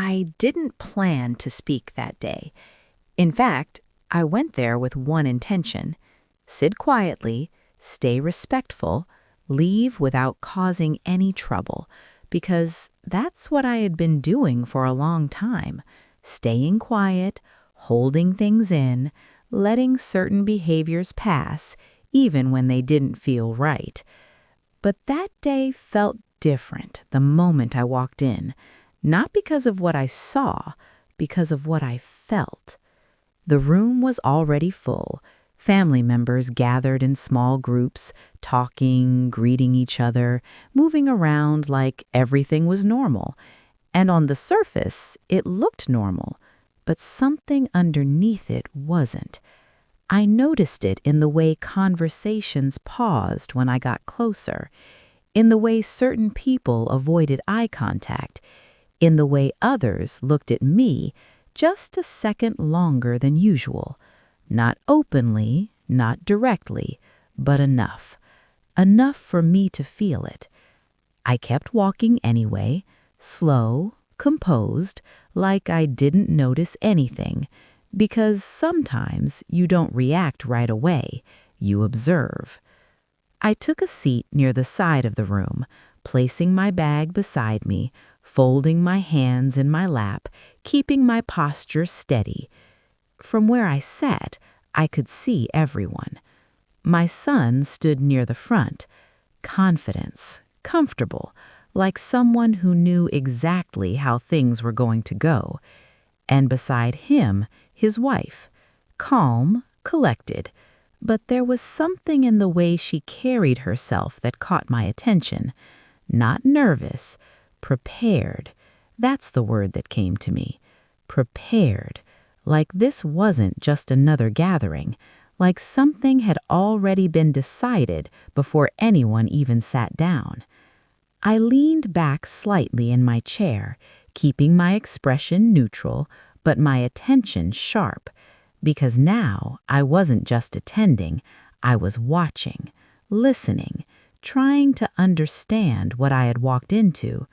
I didn't plan to speak that day. In fact, I went there with one intention: sit quietly, stay respectful, leave without causing any trouble, because that's what I had been doing for a long time: staying quiet, holding things in, letting certain behaviors pass, even when they didn't feel right. But that day felt different the moment I walked in, not because of what I saw, because of what I felt. The room was already full. Family members gathered in small groups, talking, greeting each other, moving around like everything was normal. And on the surface, it looked normal, but something underneath it wasn't. I noticed it in the way conversations paused when I got closer, in the way certain people avoided eye contact, in the way others looked at me just a second longer than usual. Not openly, not directly, but enough. Enough for me to feel it. I kept walking anyway, slow, composed, like I didn't notice anything, because sometimes you don't react right away, you observe. I took a seat near the side of the room, placing my bag beside me, folding my hands in my lap, keeping my posture steady. From where I sat, I could see everyone. My son stood near the front, confident, comfortable, like someone who knew exactly how things were going to go. And beside him, his wife, calm, collected, but there was something in the way she carried herself that caught my attention. Not nervous, prepared. That's the word that came to me. Prepared. Like this wasn't just another gathering, like something had already been decided before anyone even sat down. I leaned back slightly in my chair, keeping my expression neutral, but my attention sharp, because now I wasn't just attending, I was watching, listening, trying to understand what I had walked into.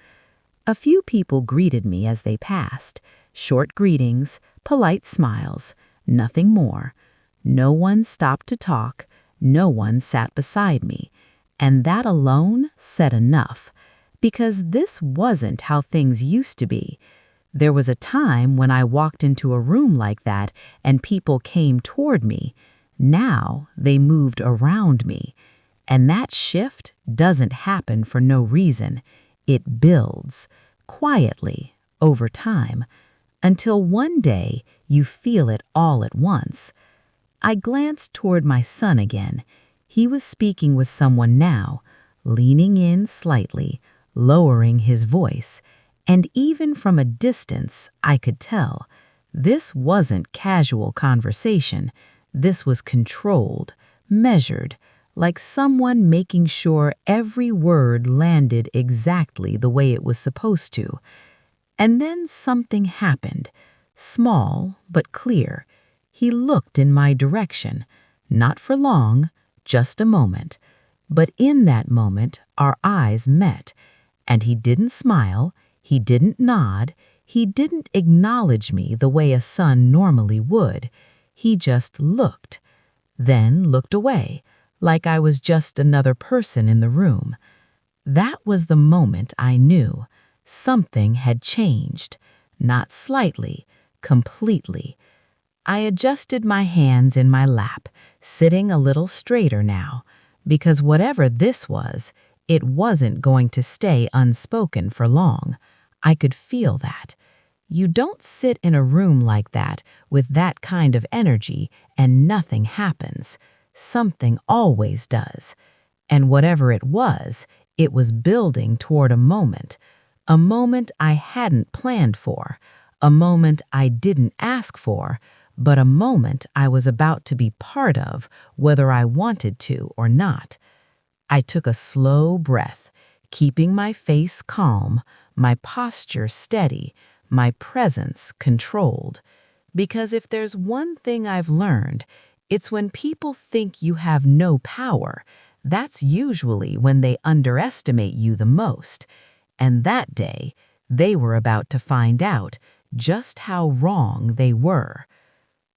A few people greeted me as they passed, short greetings, polite smiles, nothing more. No one stopped to talk, no one sat beside me, and that alone said enough, because this wasn't how things used to be. There was a time when I walked into a room like that and people came toward me. Now they moved around me. And that shift doesn't happen for no reason. It builds, quietly, over time, until one day you feel it all at once. I glanced toward my son again. He was speaking with someone now, leaning in slightly, lowering his voice, and even from a distance I could tell this wasn't casual conversation. This was controlled, measured, like someone making sure every word landed exactly the way it was supposed to. And then something happened, small but clear. He looked in my direction, not for long, just a moment. But in that moment, our eyes met, and he didn't smile, he didn't nod, he didn't acknowledge me the way a son normally would. He just looked, then looked away, like I was just another person in the room. That was the moment I knew something had changed, not slightly, completely. I adjusted my hands in my lap, sitting a little straighter now, because whatever this was, it wasn't going to stay unspoken for long. I could feel that. You don't sit in a room like that with that kind of energy and nothing happens. Something always does. And whatever it was building toward a moment I hadn't planned for, a moment I didn't ask for, but a moment I was about to be part of, whether I wanted to or not. I took a slow breath, keeping my face calm, my posture steady, my presence controlled. Because if there's one thing I've learned, it's when people think you have no power, that's usually when they underestimate you the most. And that day, They were about to find out just how wrong they were.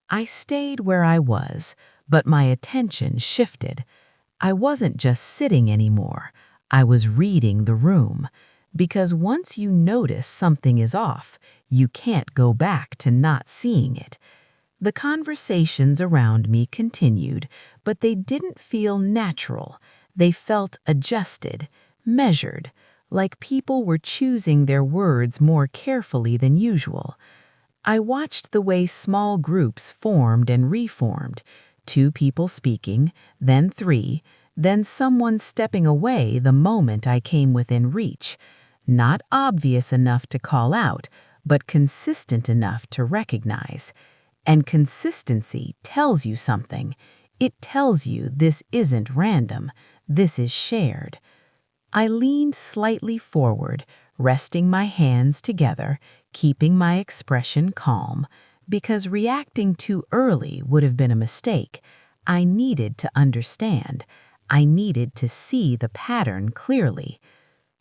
I stayed where I was, but my attention shifted. I wasn't just sitting anymore. I was reading the room. Because once you notice something is off, you can't go back to not seeing it. The conversations around me continued, but they didn't feel natural. They felt adjusted, measured, like people were choosing their words more carefully than usual. I watched the way small groups formed and reformed, 2 people speaking, then 3, then someone stepping away the moment I came within reach. Not obvious enough to call out, but consistent enough to recognize. And consistency tells you something. It tells you this isn't random, this is shared. I leaned slightly forward, resting my hands together, keeping my expression calm. Because reacting too early would have been a mistake. I needed to understand. I needed to see the pattern clearly.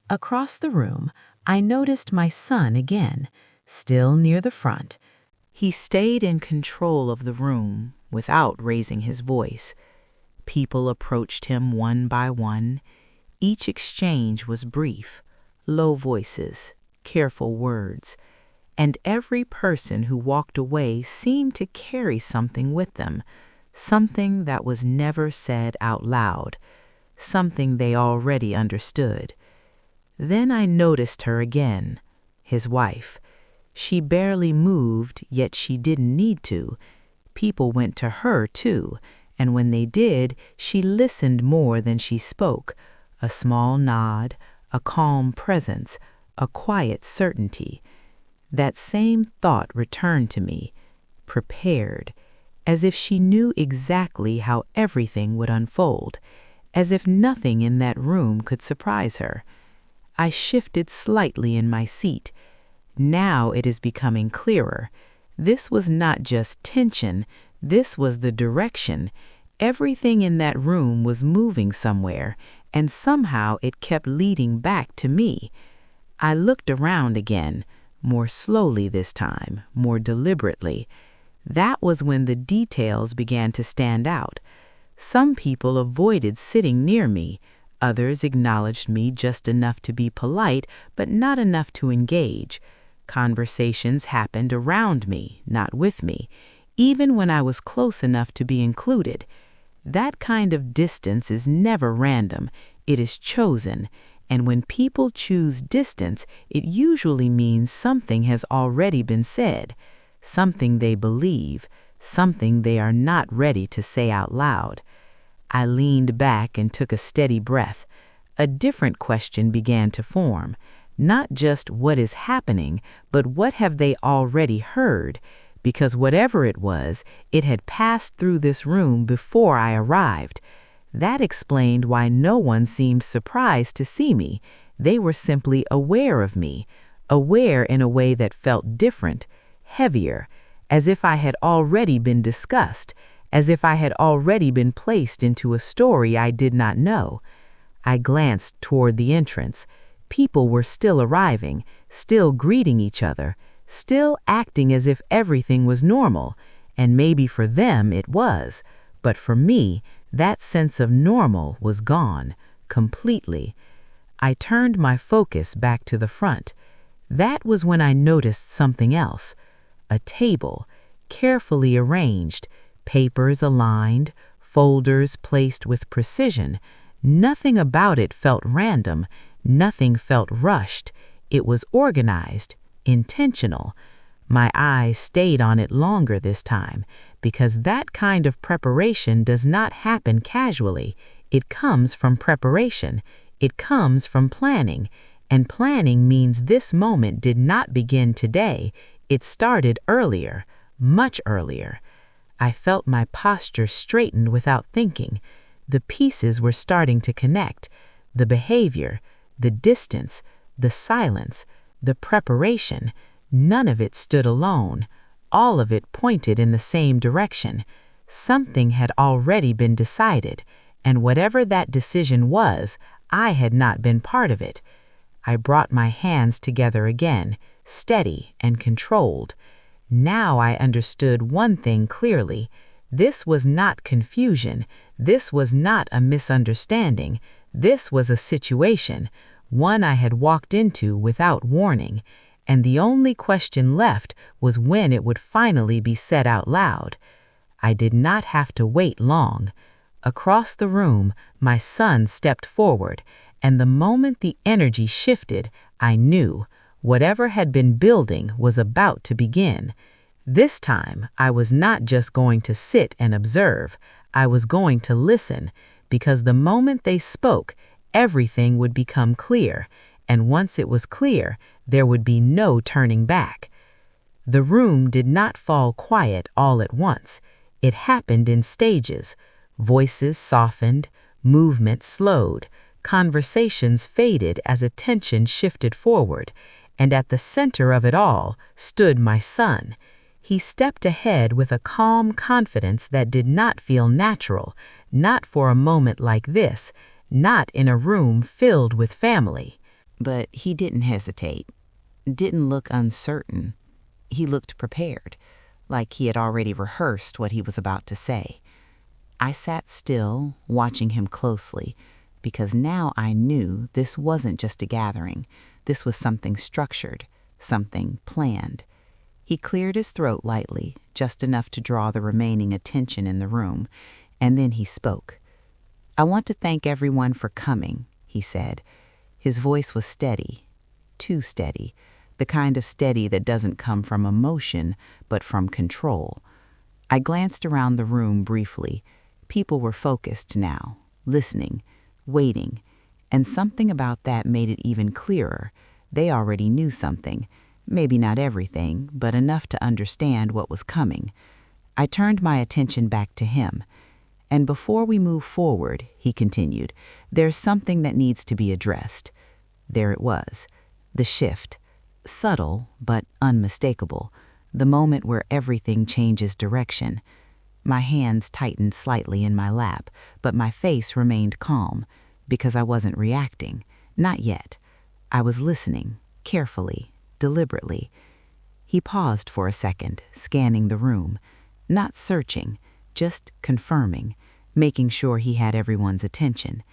Across the room, I noticed my son again, still near the front. He stayed in control of the room without raising his voice. People approached him one by one. Each exchange was brief, low voices, careful words, and every person who walked away seemed to carry something with them, something that was never said out loud, something they already understood. Then I noticed her again, his wife. She barely moved, yet she didn't need to. People went to her, too, and when they did, she listened more than she spoke. A small nod, a calm presence, a quiet certainty. That same thought returned to me, prepared, as if she knew exactly how everything would unfold, as if nothing in that room could surprise her. I shifted slightly in my seat. Now it is becoming clearer. This was not just tension, this was the direction. Everything in that room was moving somewhere, and somehow it kept leading back to me. I looked around again, more slowly this time, more deliberately. That was when the details began to stand out. Some people avoided sitting near me. Others acknowledged me just enough to be polite, but not enough to engage. Conversations happened around me, not with me, even when I was close enough to be included. That kind of distance is never random, it is chosen, and when people choose distance, it usually means something has already been said, something they believe, something they are not ready to say out loud. I leaned back and took a steady breath. A different question began to form. Not just what is happening, but what have they already heard? Because whatever it was, it had passed through this room before I arrived. That explained why no one seemed surprised to see me. They were simply aware of me, aware in a way that felt different, heavier, as if I had already been discussed, as if I had already been placed into a story I did not know. I glanced toward the entrance. People were still arriving, still greeting each other, still acting as if everything was normal, and maybe for them it was, but for me, that sense of normal was gone, completely. I turned my focus back to the front. That was when I noticed something else. A table, carefully arranged, papers aligned, folders placed with precision. Nothing about it felt random, nothing felt rushed. It was organized, intentional. My eyes stayed on it longer this time, because that kind of preparation does not happen casually. It comes from preparation. It comes from planning. And planning means this moment did not begin today. It started earlier, much earlier. I felt my posture straightened without thinking. The pieces were starting to connect. The behavior, the distance, the silence, the preparation. None of it stood alone. All of it pointed in the same direction. Something had already been decided, and whatever that decision was, I had not been part of it. I brought my hands together again, steady and controlled. Now I understood one thing clearly. This was not confusion. This was not a misunderstanding. This was a situation, one I had walked into without warning, and the only question left was when it would finally be said out loud. I did not have to wait long. Across the room, my son stepped forward, and the moment the energy shifted, I knew whatever had been building was about to begin. This time, I was not just going to sit and observe. I was going to listen, because the moment they spoke, everything would become clear, and once it was clear, there would be no turning back. The room did not fall quiet all at once. It happened in stages. Voices softened, movement slowed, conversations faded as attention shifted forward, and at the center of it all stood my son. He stepped ahead with a calm confidence that did not feel natural, not for a moment like this, not in a room filled with family. But he didn't hesitate, didn't look uncertain. He looked prepared, like he had already rehearsed what he was about to say. I sat still, watching him closely, because now I knew this wasn't just a gathering. This was something structured, something planned. He cleared his throat lightly, just enough to draw the remaining attention in the room, and then he spoke. "I want to thank everyone for coming," he said. His voice was steady, too steady, the kind of steady that doesn't come from emotion, but from control. I glanced around the room briefly. People were focused now, listening, waiting, and something about that made it even clearer. They already knew something. Maybe not everything, but enough to understand what was coming. I turned my attention back to him. "And before we move forward," he continued, "there's something that needs to be addressed." There it was, the shift, subtle but unmistakable, the moment where everything changes direction. My hands tightened slightly in my lap, but my face remained calm, because I wasn't reacting. Not yet. I was listening, carefully, deliberately. He paused for a second, scanning the room, not searching, just confirming, making sure he had everyone's attention.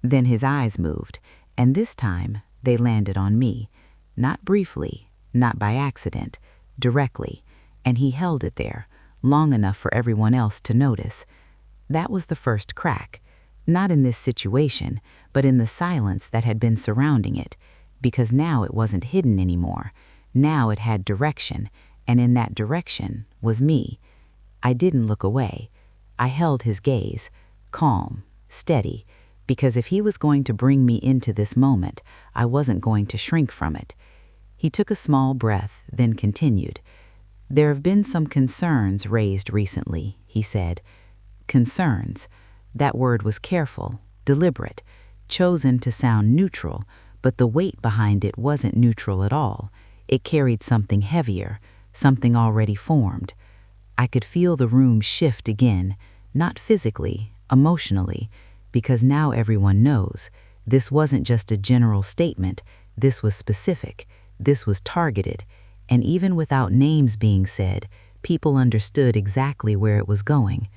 Then his eyes moved, and this time they landed on me, not briefly, not by accident, directly, and he held it there, long enough for everyone else to notice. That was the first crack, not in this situation, but in the silence that had been surrounding it, because now it wasn't hidden anymore. Now it had direction, and in that direction was me. I didn't look away. I held his gaze, calm, steady, because if he was going to bring me into this moment, I wasn't going to shrink from it. He took a small breath, then continued. "There have been some concerns raised recently," he said. Concerns. That word was careful, deliberate, chosen to sound neutral, but the weight behind it wasn't neutral at all. It carried something heavier, something already formed. I could feel the room shift again, not physically, emotionally, because now everyone knows. This wasn't just a general statement. This was specific. This was targeted. And even without names being said, people understood exactly where it was going.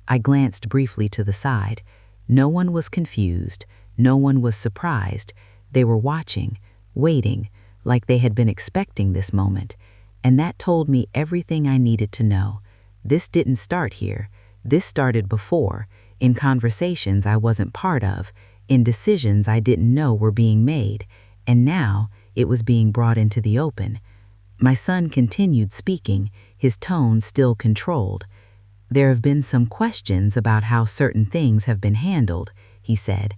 I glanced briefly to the side. No one was confused. No one was surprised. They were watching, waiting, like they had been expecting this moment. And that told me everything I needed to know. This didn't start here. This started before, in conversations I wasn't part of, in decisions I didn't know were being made, and now it was being brought into the open. My son continued speaking, his tone still controlled. "There have been some questions about how certain things have been handled," he said.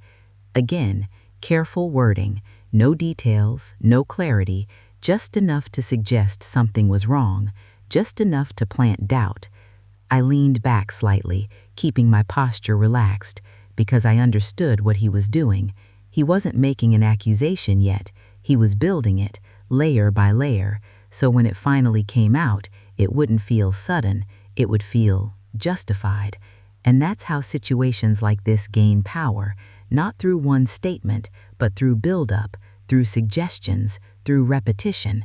Again, careful wording, no details, no clarity, just enough to suggest something was wrong, just enough to plant doubt. I leaned back slightly, keeping my posture relaxed, because I understood what he was doing. He wasn't making an accusation yet. He was building it, layer by layer, so when it finally came out, it wouldn't feel sudden, it would feel justified. And that's how situations like this gain power, not through one statement, but through build-up, through suggestions, through repetition.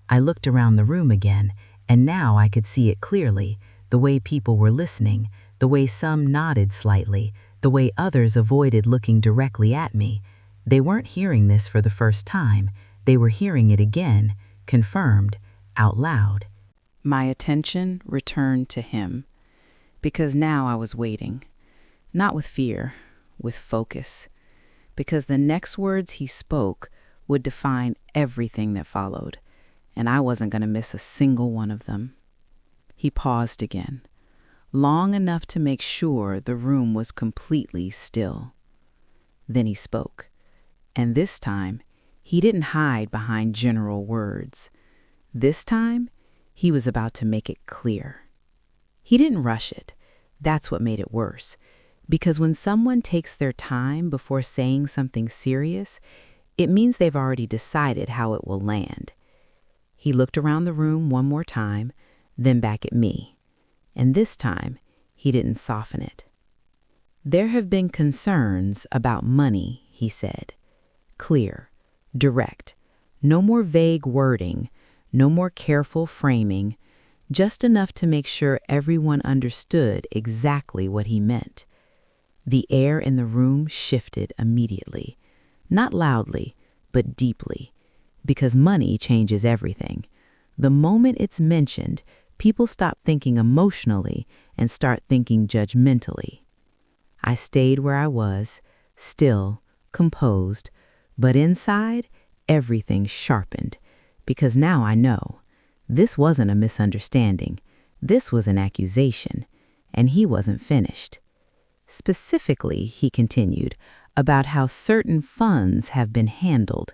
I looked around the room again, and now I could see it clearly, the way people were listening, the way some nodded slightly, the way others avoided looking directly at me. They weren't hearing this for the first time. They were hearing it again, confirmed, out loud. My attention returned to him, because now I was waiting, not with fear, with focus, because the next words he spoke would define everything that followed, and I wasn't going to miss a single one of them. He paused again, long enough to make sure the room was completely still. Then he spoke, and this time he didn't hide behind general words. This time, he was about to make it clear. He didn't rush it. That's what made it worse. Because when someone takes their time before saying something serious, it means they've already decided how it will land. He looked around the room one more time, then back at me. And this time, he didn't soften it. There have been concerns about money, he said. Clear, direct, no more vague wording, no more careful framing, just enough to make sure everyone understood exactly what he meant. The air in the room shifted immediately, not loudly, but deeply, because money changes everything. The moment it's mentioned, people stop thinking emotionally and start thinking judgmentally. I stayed where I was, still, composed, but inside, everything sharpened, because now I know. This wasn't a misunderstanding. This was an accusation, and he wasn't finished. Specifically, he continued, about how certain funds have been handled.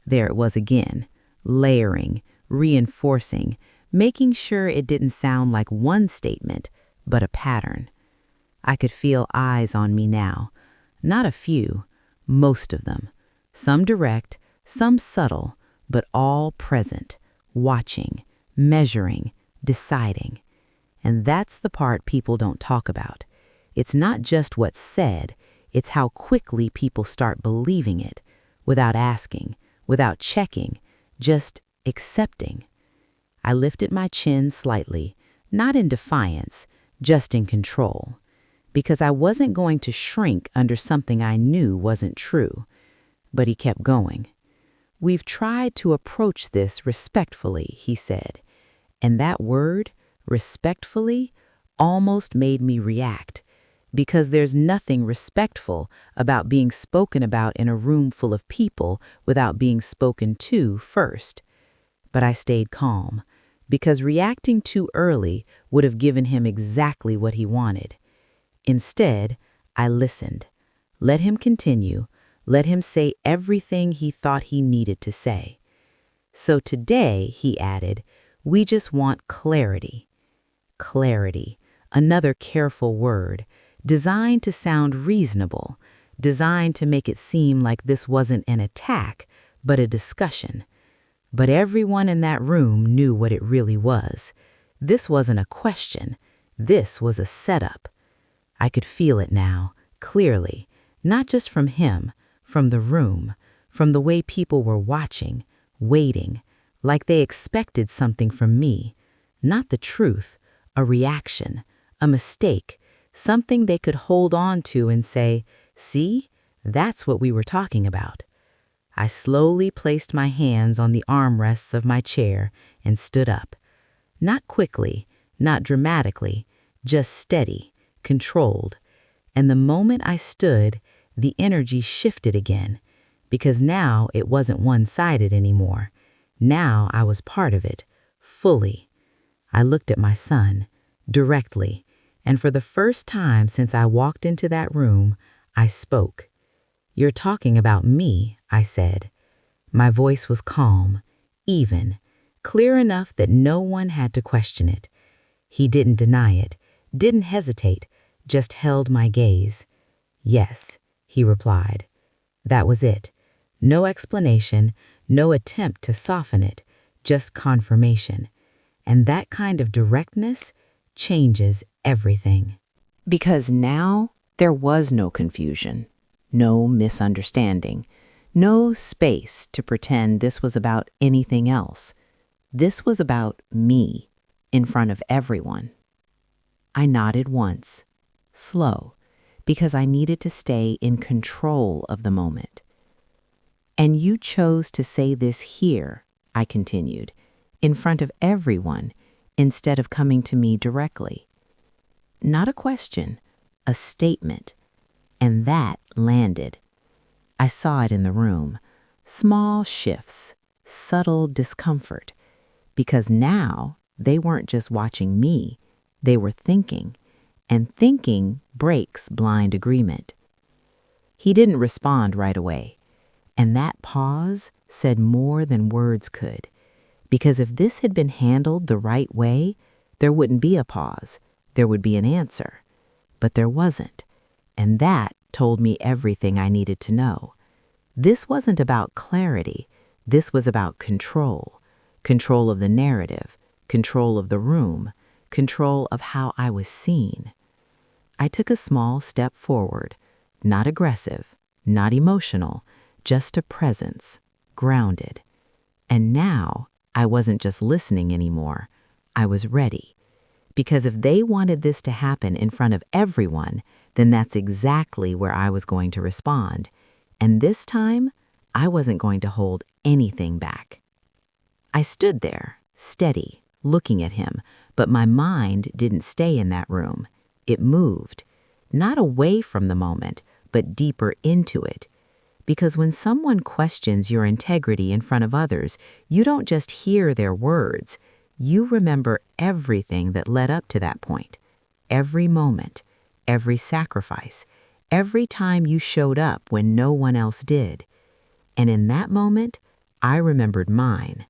There it was again, layering, reinforcing, making sure it didn't sound like one statement, but a pattern. I could feel eyes on me now. Not a few, most of them. Some direct, some subtle, but all present, watching, measuring, deciding. And that's the part people don't talk about. It's not just what's said, it's how quickly people start believing it, without asking, without checking, just accepting. I lifted my chin slightly, not in defiance, just in control, because I wasn't going to shrink under something I knew wasn't true. But he kept going. We've tried to approach this respectfully, he said, and that word, respectfully, almost made me react, because there's nothing respectful about being spoken about in a room full of people without being spoken to first. But I stayed calm, because reacting too early would have given him exactly what he wanted. Instead, I listened, let him continue, let him say everything he thought he needed to say. So today, he added, we just want clarity. Clarity, another careful word, designed to sound reasonable, designed to make it seem like this wasn't an attack, but a discussion. But everyone in that room knew what it really was. This wasn't a question. This was a setup. I could feel it now, clearly, not just from him, from the room, from the way people were watching, waiting, like they expected something from me. Not the truth, a reaction, a mistake, something they could hold on to and say, see, that's what we were talking about. I slowly placed my hands on the armrests of my chair and stood up. Not quickly, not dramatically, just steady, controlled. And the moment I stood, the energy shifted again, because now it wasn't one-sided anymore. Now I was part of it, fully. I looked at my son, directly, and for the first time since I walked into that room, I spoke. You're talking about me, I said. My voice was calm, even, clear enough that no one had to question it. He didn't deny it, didn't hesitate, just held my gaze. Yes, he replied. That was it. No explanation, no attempt to soften it, just confirmation. And that kind of directness changes everything. Because now there was no confusion, no misunderstanding, No space to pretend this was about anything else. This was about me, in front of everyone. I nodded once, slow, because I needed to stay in control of the moment. And you chose to say this here, I continued, in front of everyone, instead of coming to me directly. Not a question, a statement. And that landed. I saw it in the room. Small shifts, subtle discomfort. Because now they weren't just watching me, they were thinking. And thinking breaks blind agreement. He didn't respond right away. And that pause said more than words could. Because if this had been handled the right way, there wouldn't be a pause. There would be an answer. But there wasn't. And that told me everything I needed to know. This wasn't about clarity. This was about control. Control of the narrative. Control of the room. Control of how I was seen. I took a small step forward. Not aggressive. Not emotional. Just a presence. Grounded. And now I wasn't just listening anymore. I was ready. Because if they wanted this to happen in front of everyone, then that's exactly where I was going to respond. And this time, I wasn't going to hold anything back. I stood there, steady, looking at him, but my mind didn't stay in that room. It moved, not away from the moment, but deeper into it. Because when someone questions your integrity in front of others, you don't just hear their words. You remember everything that led up to that point. Every moment, every sacrifice, every time you showed up when no one else did. And in that moment, I remembered mine.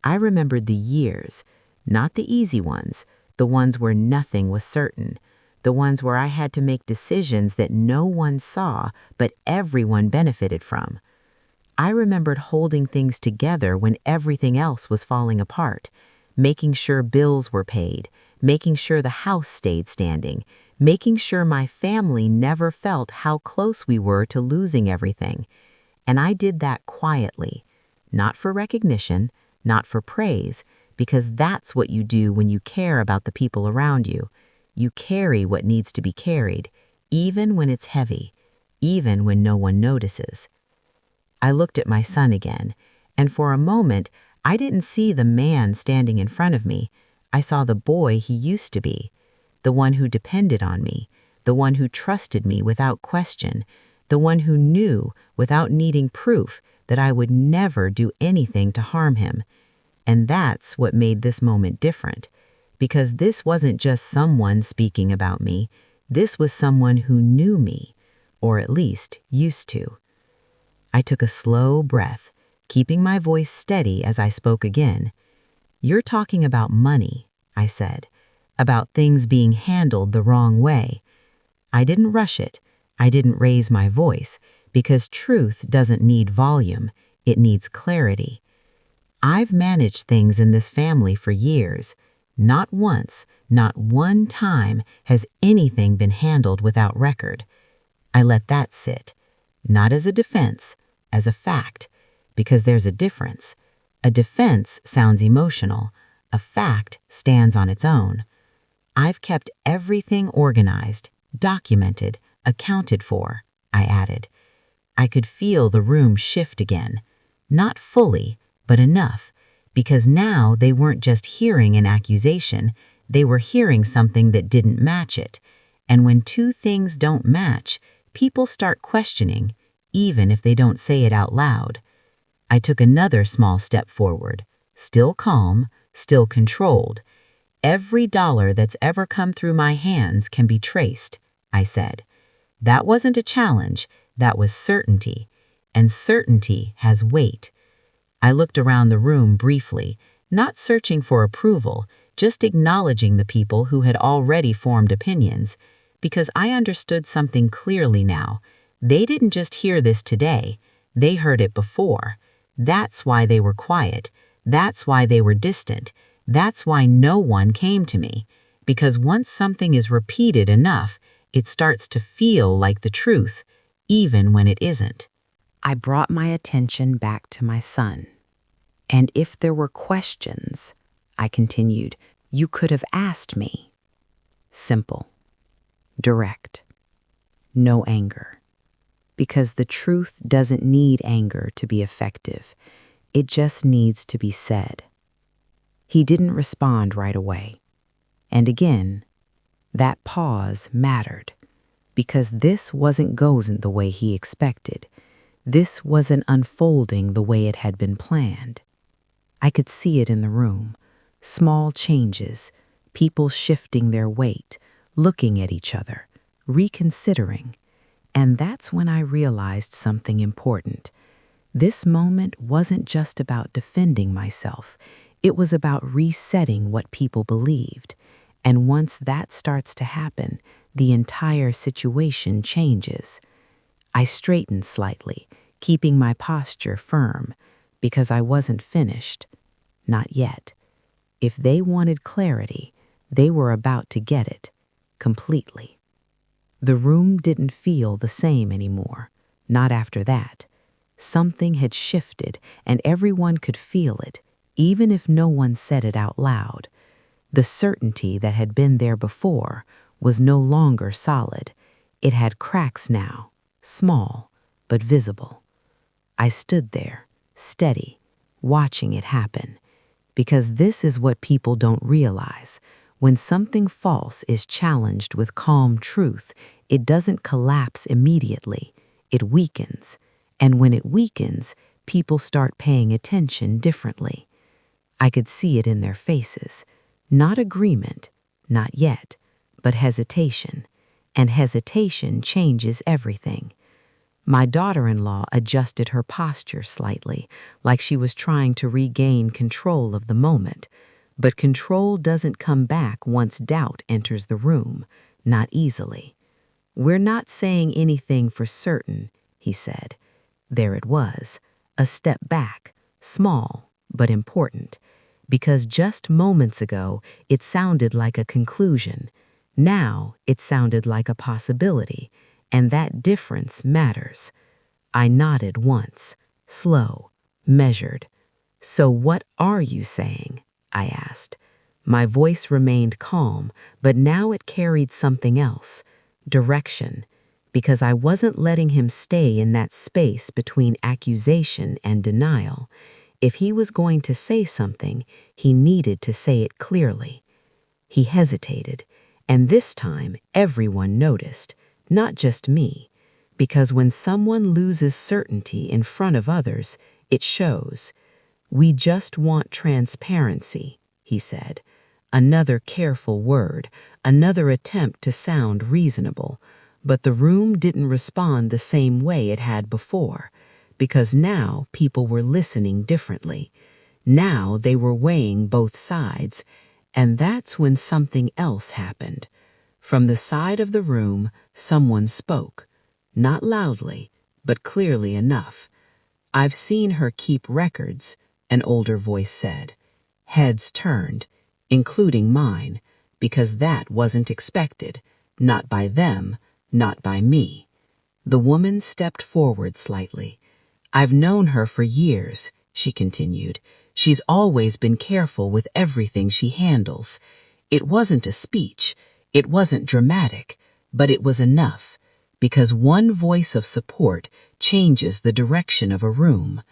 I remembered the years, not the easy ones, the ones where nothing was certain, the ones where I had to make decisions that no one saw but everyone benefited from. I remembered holding things together when everything else was falling apart, making sure bills were paid, making sure the house stayed standing, making sure my family never felt how close we were to losing everything. And I did that quietly, not for recognition, not for praise, because that's what you do when you care about the people around you. You carry what needs to be carried, even when it's heavy, even when no one notices. I looked at my son again, and for a moment, I didn't see the man standing in front of me. I saw the boy he used to be, the one who depended on me, the one who trusted me without question, the one who knew without needing proof that I would never do anything to harm him. And that's what made this moment different, because this wasn't just someone speaking about me. This was someone who knew me, or at least used to. I took a slow breath, keeping my voice steady as I spoke again. "You're talking about money," I said, "about things being handled the wrong way." I didn't rush it. I didn't raise my voice, because truth doesn't need volume. It needs clarity. I've managed things in this family for years. Not once, not one time has anything been handled without record. I let that sit, not as a defense, as a fact, because there's a difference. A defense sounds emotional. A fact stands on its own. I've kept everything organized, documented, accounted for, I added. I could feel the room shift again. Not fully, but enough, because now they weren't just hearing an accusation, they were hearing something that didn't match it. And when two things don't match, people start questioning, even if they don't say it out loud. I took another small step forward, still calm, still controlled. "Every dollar that's ever come through my hands can be traced," I said. That wasn't a challenge, that was certainty, and certainty has weight. I looked around the room briefly, not searching for approval, just acknowledging the people who had already formed opinions, because I understood something clearly now. They didn't just hear this today, they heard it before. That's why they were quiet. That's why they were distant. That's why no one came to me. Because once something is repeated enough, it starts to feel like the truth, even when it isn't. I brought my attention back to my son. And if there were questions, I continued, you could have asked me. Simple, direct, no anger. Because the truth doesn't need anger to be effective. It just needs to be said. He didn't respond right away. And again, that pause mattered, because this wasn't going the way he expected. This wasn't unfolding the way it had been planned. I could see it in the room. Small changes, people shifting their weight, looking at each other, reconsidering. And that's when I realized something important. This moment wasn't just about defending myself. It was about resetting what people believed. And once that starts to happen, the entire situation changes. I straightened slightly, keeping my posture firm, because I wasn't finished. Not yet. If they wanted clarity, they were about to get it, completely. The room didn't feel the same anymore, not after that. Something had shifted, and everyone could feel it, even if no one said it out loud. The certainty that had been there before was no longer solid. It had cracks now, small, but visible. I stood there, steady, watching it happen. Because this is what people don't realize. When something false is challenged with calm truth, it doesn't collapse immediately. It weakens. And when it weakens, people start paying attention differently. I could see it in their faces. Not agreement, not yet, but hesitation. And hesitation changes everything. My daughter-in-law adjusted her posture slightly, like she was trying to regain control of the moment. But control doesn't come back once doubt enters the room, not easily. We're not saying anything for certain, he said. There it was, a step back, small but important, because just moments ago it sounded like a conclusion. Now it sounded like a possibility, and that difference matters. I nodded once, slow, measured. So what are you saying? I asked. My voice remained calm, but now it carried something else, direction, because I wasn't letting him stay in that space between accusation and denial. If he was going to say something, he needed to say it clearly. He hesitated, and this time everyone noticed, not just me, because when someone loses certainty in front of others, it shows. We just want transparency, he said. Another careful word, another attempt to sound reasonable. But the room didn't respond the same way it had before, because now people were listening differently. Now they were weighing both sides, and that's when something else happened. From the side of the room, someone spoke, not loudly, but clearly enough. I've seen her keep records, an older voice said. Heads turned, including mine, because that wasn't expected, not by them, not by me. The woman stepped forward slightly. I've known her for years, she continued. She's always been careful with everything she handles. It wasn't a speech, it wasn't dramatic, but it was enough, because one voice of support changes the direction of a room.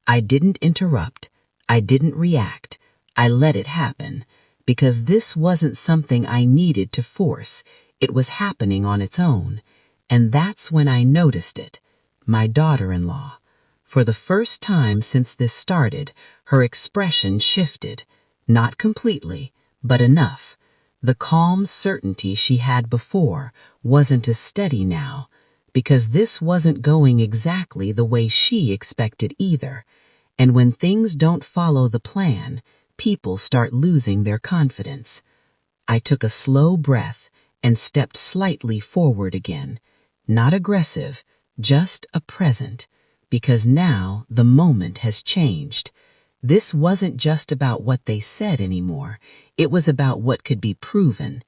I didn't interrupt, I didn't react, I let it happen, because this wasn't something I needed to force. It was happening on its own, and that's when I noticed it. My daughter-in-law. For the first time since this started, her expression shifted. Not completely, but enough. The calm certainty she had before wasn't as steady now, because this wasn't going exactly the way she expected either. And when things don't follow the plan, people start losing their confidence. I took a slow breath and stepped slightly forward again. Not aggressive, just a present, because now the moment has changed. This wasn't just about what they said anymore. It was about what could be proven.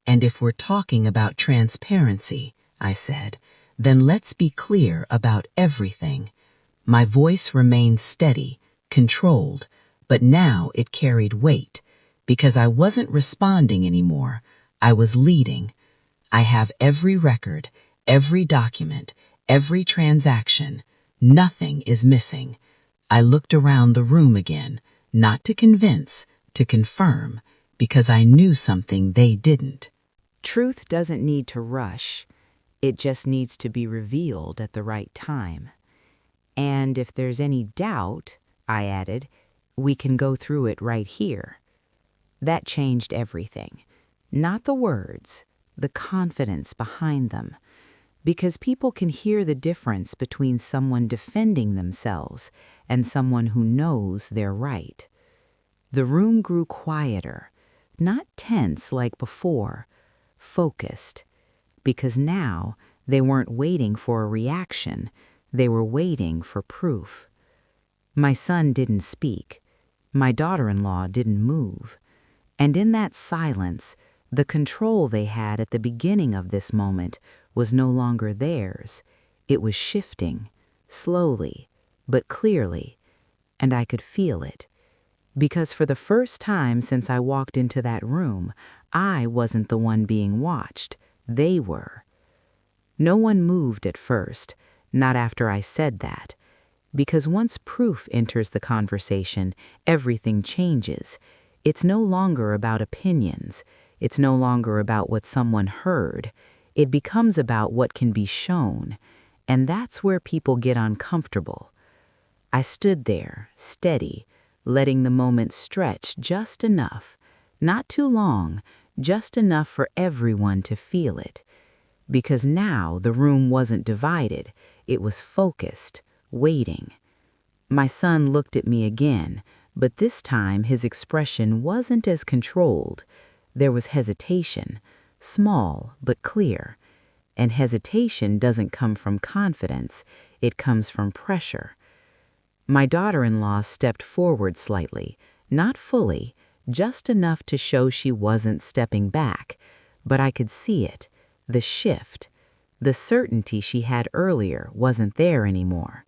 And if we're talking about transparency, I said, then let's be clear about everything. My voice remained steady, controlled, but now it carried weight because I wasn't responding anymore. I was leading. I have every record, every document, every transaction. Nothing is missing. I looked around the room again, not to convince, to confirm, because I knew something they didn't. Truth doesn't need to rush. It just needs to be revealed at the right time. And if there's any doubt, I added, we can go through it right here. That changed everything. Not the words, the confidence behind them. Because people can hear the difference between someone defending themselves and someone who knows they're right. The room grew quieter, not tense like before, focused. Because now they weren't waiting for a reaction, they were waiting for proof. My son didn't speak. My daughter-in-law didn't move. And in that silence, the control they had at the beginning of this moment was no longer theirs. It was shifting, slowly, but clearly, and I could feel it. Because for the first time since I walked into that room, I wasn't the one being watched. They were. No one moved at first, not after I said that. Because once proof enters the conversation, everything changes. It's no longer about opinions. It's no longer about what someone heard. It becomes about what can be shown. And that's where people get uncomfortable. I stood there, steady, letting the moment stretch just enough. Not too long, just enough for everyone to feel it. Because now the room wasn't divided. It was focused, waiting. My son looked at me again, but this time his expression wasn't as controlled. There was hesitation, small but clear. And hesitation doesn't come from confidence, it comes from pressure. My daughter-in-law stepped forward slightly, not fully, just enough to show she wasn't stepping back, but I could see it, the shift. The certainty she had earlier wasn't there anymore.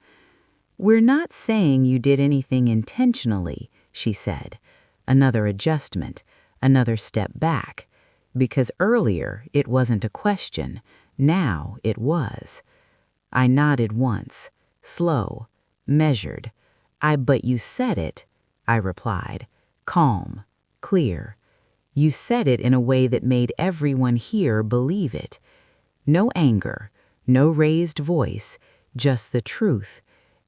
"We're not saying you did anything intentionally," she said. Another adjustment, another step back. Because earlier it wasn't a question, now it was. I nodded once, slow, measured. But you said it," I replied, calm, clear. "You said it in a way that made everyone here believe it. No anger, no raised voice, just the truth.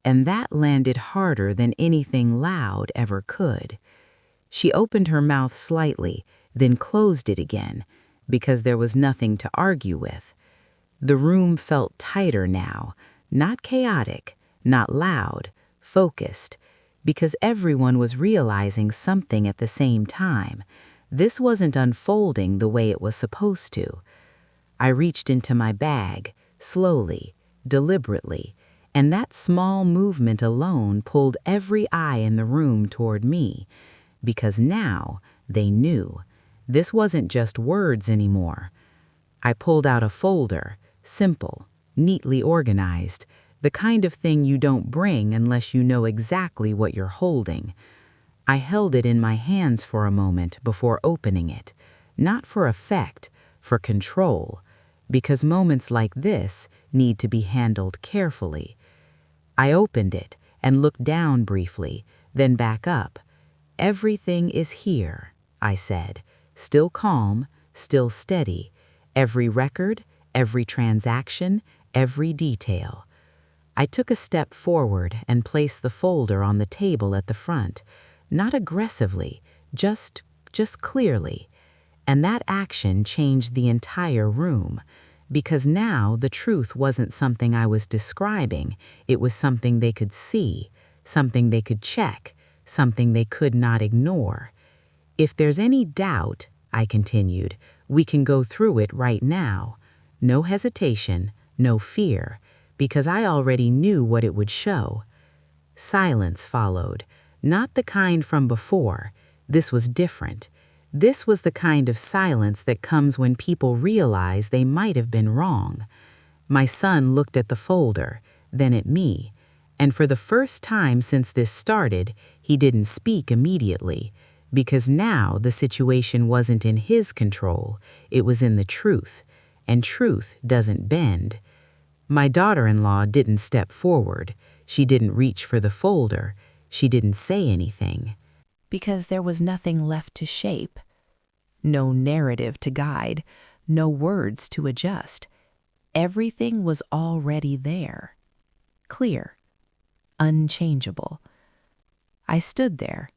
And that landed harder than anything loud ever could." She opened her mouth slightly, then closed it again, because there was nothing to argue with. The room felt tighter now, not chaotic, not loud, focused, because everyone was realizing something at the same time. This wasn't unfolding the way it was supposed to. I reached into my bag, slowly, deliberately, and that small movement alone pulled every eye in the room toward me, because now they knew. This wasn't just words anymore. I pulled out a folder, simple, neatly organized, the kind of thing you don't bring unless you know exactly what you're holding. I held it in my hands for a moment before opening it, not for effect, for control, because moments like this need to be handled carefully. I opened it and looked down briefly, then back up. "Everything is here," I said, still calm, still steady. Every record, every transaction, every detail. I took a step forward and placed the folder on the table at the front, not aggressively, just clearly. And that action changed the entire room, because now the truth wasn't something I was describing, it was something they could see, something they could check, something they could not ignore. "If there's any doubt," I continued, "we can go through it right now. No hesitation, no fear, because I already knew what it would show." Silence followed, not the kind from before. This was different. This was the kind of silence that comes when people realize they might have been wrong. My son looked at the folder, then at me, And for the first time since this started, he didn't speak immediately, because now the situation wasn't in his control, it was in the truth, and truth doesn't bend. My daughter-in-law didn't step forward. She didn't reach for the folder. She didn't say anything. Because there was nothing left to shape. No narrative to guide, no words to adjust. Everything was already there. Clear. Unchangeable. I stood there,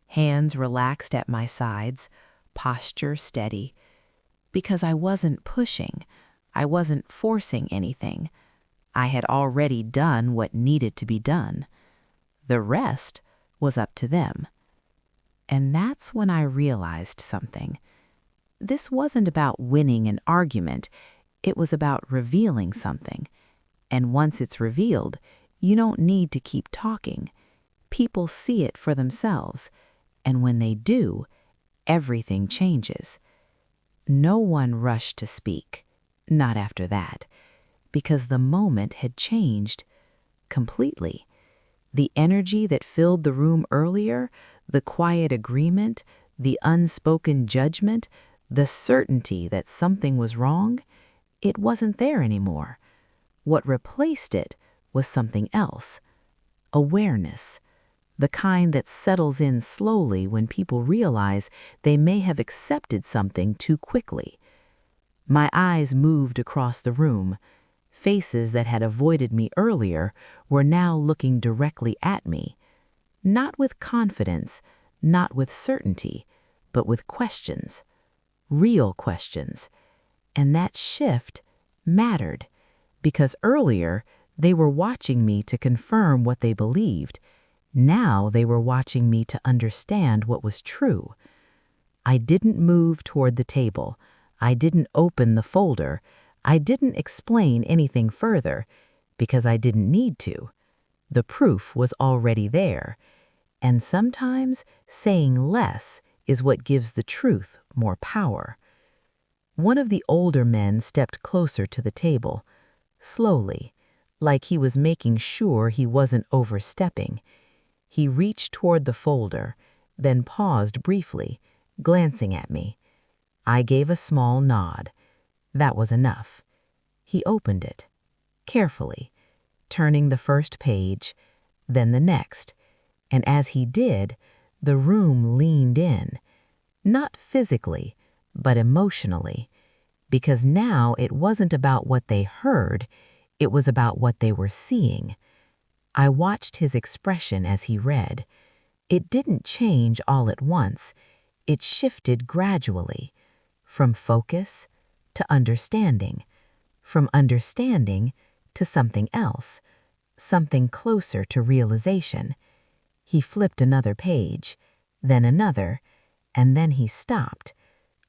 hands relaxed at my sides, posture steady, because I wasn't pushing, I wasn't forcing anything. I had already done what needed to be done. The rest was up to them. And that's when I realized something. This wasn't about winning an argument, it was about revealing something. And once it's revealed, you don't need to keep talking. People see it for themselves, and when they do, everything changes. No one rushed to speak, not after that, because the moment had changed completely. The energy that filled the room earlier, the quiet agreement, the unspoken judgment, the certainty that something was wrong, it wasn't there anymore. What replaced it was something else. Awareness. The kind that settles in slowly when people realize they may have accepted something too quickly. My eyes moved across the room. Faces that had avoided me earlier were now looking directly at me. Not with confidence, not with certainty, but with questions. Real questions. And that shift mattered, because earlier they were watching me to confirm what they believed. Now they were watching me to understand what was true. I didn't move toward the table. I didn't open the folder. I didn't explain anything further, because I didn't need to. The proof was already there. And sometimes saying less is what gives the truth more power. One of the older men stepped closer to the table, slowly, like he was making sure he wasn't overstepping. He reached toward the folder, then paused briefly, glancing at me. I gave a small nod. That was enough. He opened it, carefully, turning the first page, then the next, and as he did, the room leaned in, not physically, but emotionally, because now it wasn't about what they heard, it was about what they were seeing. I watched his expression as he read. It didn't change all at once. It shifted gradually, from focus to understanding, from understanding to something else, something closer to realization. He flipped another page, then another, and then he stopped,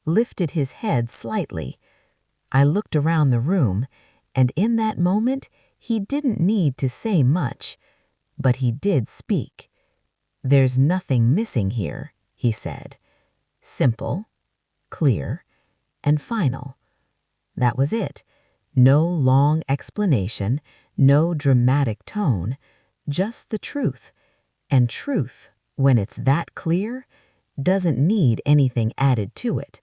lifted his head slightly. I looked around the room, and in that moment, he didn't need to say much, but he did speak. "There's nothing missing here," he said. Simple, clear, and final. That was it. No long explanation, no dramatic tone, just the truth. And truth, when it's that clear, doesn't need anything added to it.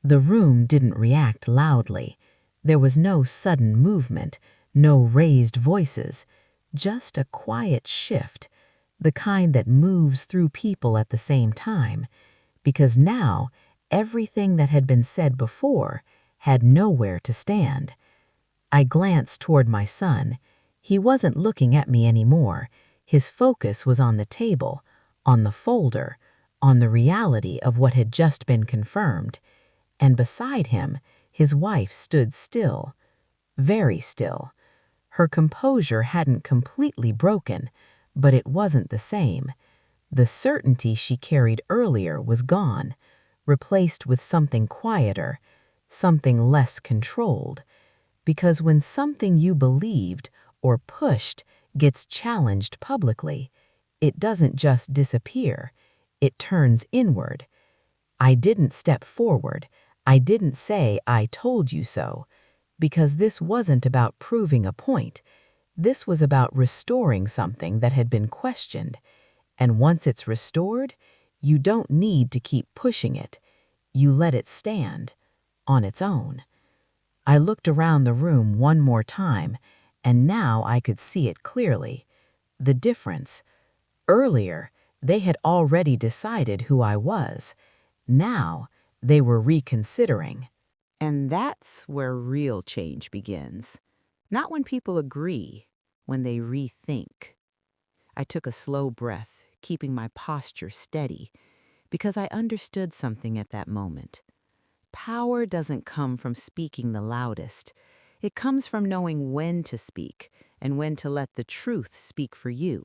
The room didn't react loudly. There was no sudden movement, no raised voices, just a quiet shift, the kind that moves through people at the same time, because now everything that had been said before had nowhere to stand. I glanced toward my son. He wasn't looking at me anymore. His focus was on the table, on the folder, on the reality of what had just been confirmed. And beside him, his wife stood still, very still. Her composure hadn't completely broken, but it wasn't the same. The certainty she carried earlier was gone, replaced with something quieter, something less controlled. Because when something you believed or pushed gets challenged publicly, it doesn't just disappear, it turns inward. I didn't step forward. I didn't say, "I told you so," because this wasn't about proving a point. This was about restoring something that had been questioned, and once it's restored, you don't need to keep pushing it. You let it stand on its own. I looked around the room one more time, and now I could see it clearly. The difference. Earlier, they had already decided who I was. Now, they were reconsidering. And that's where real change begins. Not when people agree, when they rethink. I took a slow breath, keeping my posture steady, because I understood something at that moment. Power doesn't come from speaking the loudest. It comes from knowing when to speak and when to let the truth speak for you.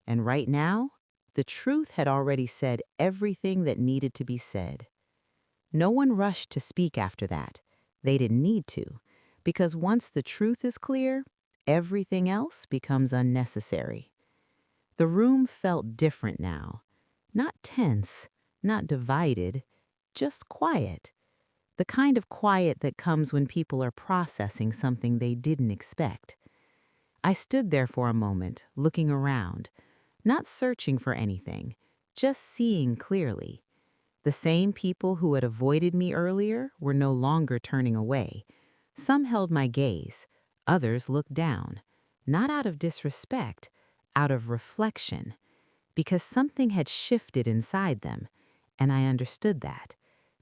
And right now, the truth had already said everything that needed to be said. No one rushed to speak after that. They didn't need to, because once the truth is clear, everything else becomes unnecessary. The room felt different now. Not tense, not divided, just quiet. The kind of quiet that comes when people are processing something they didn't expect. I stood there for a moment, looking around, not searching for anything, just seeing clearly. The same people who had avoided me earlier were no longer turning away. Some held my gaze, others looked down, not out of disrespect, out of reflection, because something had shifted inside them, and I understood that.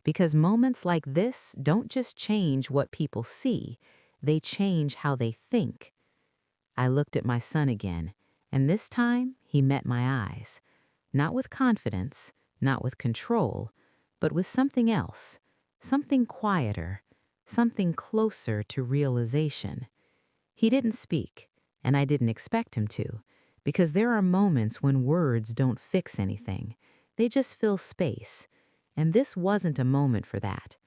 Because moments like this don't just change what people see, they change how they think. I looked at my son again, and this time he met my eyes. Not with confidence, not with control, but with something else, something quieter, something closer to realization. He didn't speak, and I didn't expect him to, because there are moments when words don't fix anything. They just fill space, and this wasn't a moment for that.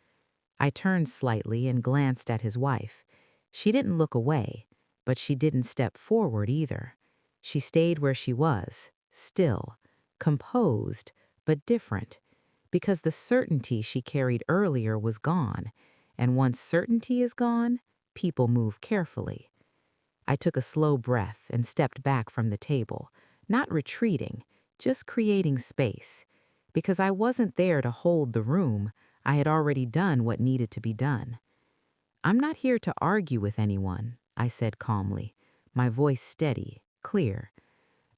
I turned slightly and glanced at his wife. She didn't look away, but she didn't step forward either. She stayed where she was, still, composed, but different, because the certainty she carried earlier was gone, and once certainty is gone, people move carefully. I took a slow breath and stepped back from the table, not retreating, just creating space, because I wasn't there to hold the room. I had already done what needed to be done. "I'm not here to argue with anyone," I said calmly, my voice steady, clear.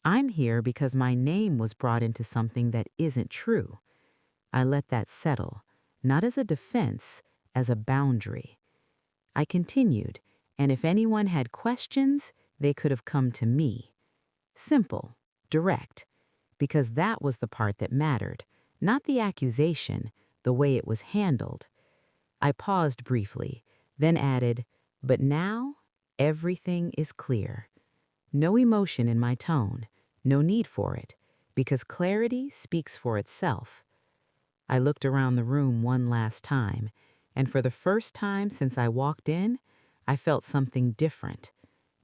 "I'm here because my name was brought into something that isn't true." I let that settle, not as a defense, as a boundary. I continued, and if anyone had questions, they could have come to me. Simple, direct, because that was the part that mattered, not the accusation, the way it was handled. I paused briefly, then added, "But now, everything is clear." No emotion in my tone, no need for it, because clarity speaks for itself. I looked around the room one last time, and for the first time since I walked in, I felt something different.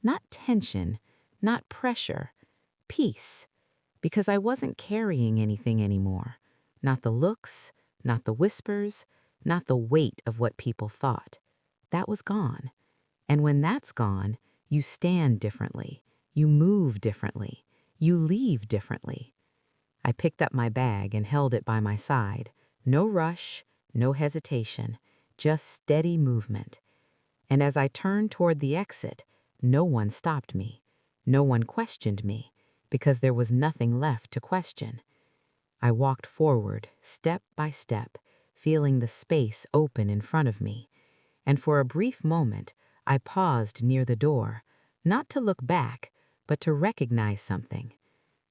Not tension, not pressure, peace, because I wasn't carrying anything anymore. Not the looks, not the whispers, not the weight of what people thought. That was gone. And when that's gone, you stand differently, you move differently, you leave differently. I picked up my bag and held it by my side. No rush, no hesitation, just steady movement. And as I turned toward the exit, no one stopped me. No one questioned me, because there was nothing left to question. I walked forward, step by step, feeling the space open in front of me. And for a brief moment, I paused near the door, not to look back, but to recognize something.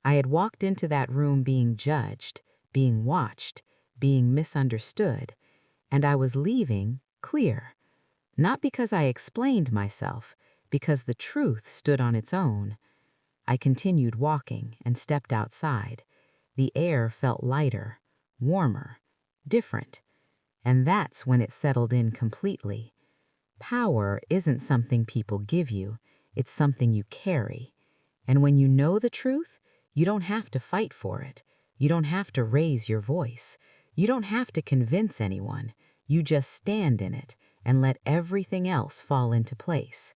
I had walked into that room being judged, being watched, being misunderstood, and I was leaving clear. Not because I explained myself, because the truth stood on its own. I continued walking and stepped outside. The air felt lighter, warmer, different, and that's when it settled in completely. Power isn't something people give you, it's something you carry. And when you know the truth, you don't have to fight for it. You don't have to raise your voice. You don't have to convince anyone. You just stand in it and let everything else fall into place.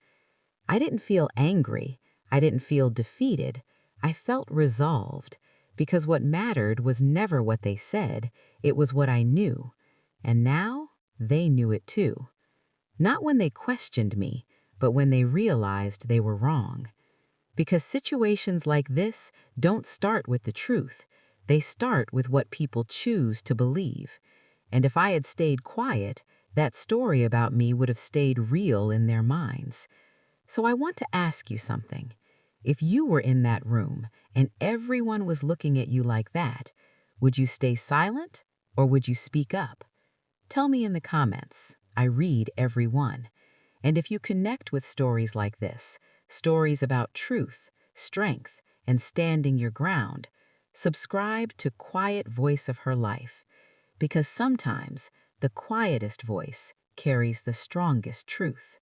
I didn't feel angry. I didn't feel defeated. I felt resolved, because what mattered was never what they said, it was what I knew. And now they knew it too. Not when they questioned me, but when they realized they were wrong. Because situations like this don't start with the truth. They start with what people choose to believe. And if I had stayed quiet, that story about me would have stayed real in their minds. So I want to ask you something. If you were in that room and everyone was looking at you like that, would you stay silent or would you speak up? Tell me in the comments. I read every one. And if you connect with stories like this, stories about truth, strength, and standing your ground, subscribe to Quiet Voice of Her Life, because sometimes the quietest voice carries the strongest truth.